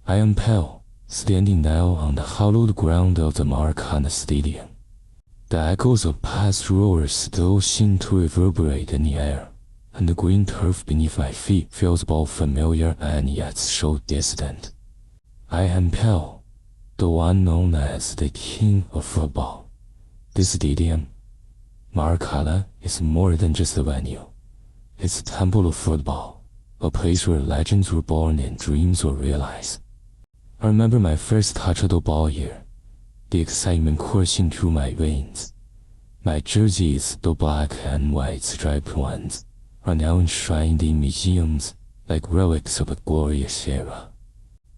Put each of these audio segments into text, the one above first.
I am Pale, standing now on the hallowed ground of the Maracana Stadium. The echoes of past roars still seem to reverberate in the air, and the green turf beneath my feet feels both familiar and yet so distant. I am Pale, the one known as the King of Football. This stadium, Maracana, is more than just a venue. It's a temple of football, a place where legends were born and dreams were realized. I remember my first touch of the ball here, the excitement coursing through my veins. My jerseys, the black and white striped ones, are now enshrined in museums like relics of a glorious era.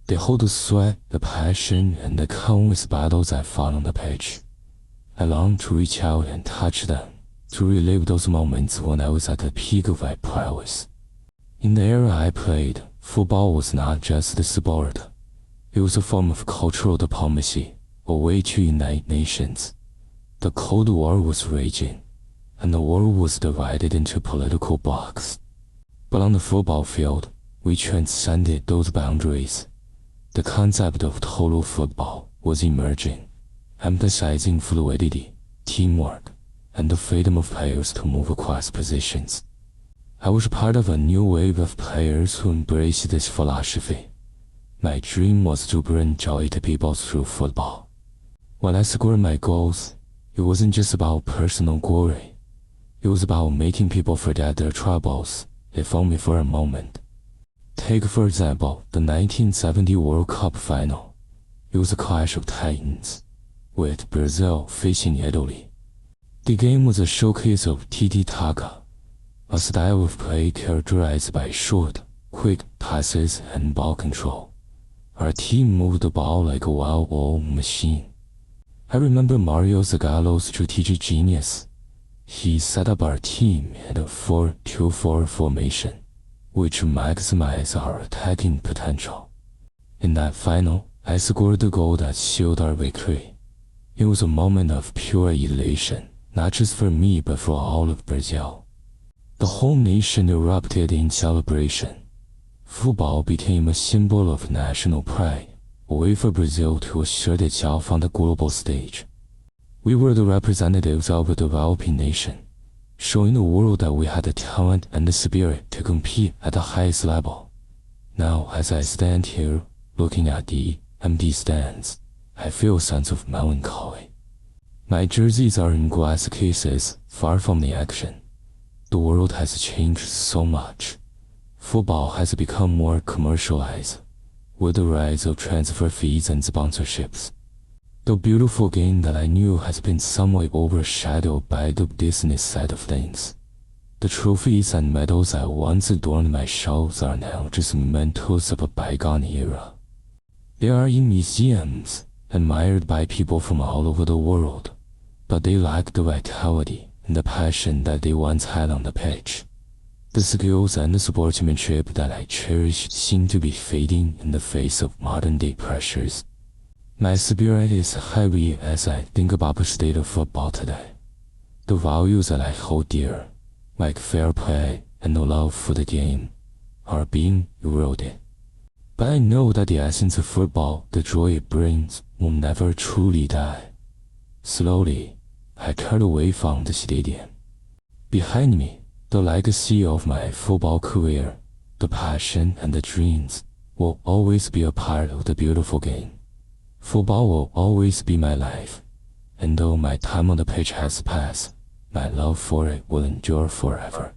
They hold the sweat, the passion, and the countless battles I fought on the pitch. I long to reach out and touch them, to relive those moments when I was at the peak of my prowess. In the era I played, football was not just a sport. It was a form of cultural diplomacy, a way to unite nations. The Cold War was raging, and the world was divided into political blocs. But on the football field, we transcended those boundaries. The concept of total football was emerging, emphasizing fluidity, teamwork, and the freedom of players to move across positions. I was part of a new wave of players who embraced this philosophy. My dream was to bring joy to people through football. When I scored my goals, it wasn't just about personal glory. It was about making people forget their troubles, if only for a moment. Take, for example, the 1970 World Cup final. It was a clash of titans, with Brazil facing Italy. The game was a showcase of tiki-taka, a style of play characterized by short, quick passes and ball control. Our team moved the ball like a well-oiled machine. I remember Mario Zagallo's strategic genius. He set up our team in a 4-2-4 formation, which maximized our attacking potential. In that final, I scored the goal that sealed our victory. It was a moment of pure elation, not just for me but for all of Brazil. The whole nation erupted in celebration. Football became a symbol of national pride, a way for Brazil to assert itself on the global stage. We were the representatives of a developing nation, showing the world that we had the talent and the spirit to compete at the highest level. Now, as I stand here, looking at the empty stands, I feel a sense of melancholy. My jerseys are in glass cases, far from the action. The world has changed so much. Football has become more commercialized, with the rise of transfer fees and sponsorships. The beautiful game that I knew has been somewhat overshadowed by the business side of things. The trophies and medals that once adorned my shelves are now just mementos of a bygone era. They are in museums, admired by people from all over the world, but they lack the vitality and the passion that they once had on the pitch. The skills and the sportsmanship that I cherished seem to be fading in the face of modern-day pressures. My spirit is heavy as I think about the state of football today. The values that I hold dear, like fair play and the love for the game, are being eroded. But I know that the essence of football, the joy it brings, will never truly die. Slowly, I turn away from the stadium. Behind me, the legacy of my football career, the passion and the dreams, will always be a part of the beautiful game. Football will always be my life, and though my time on the pitch has passed, my love for it will endure forever.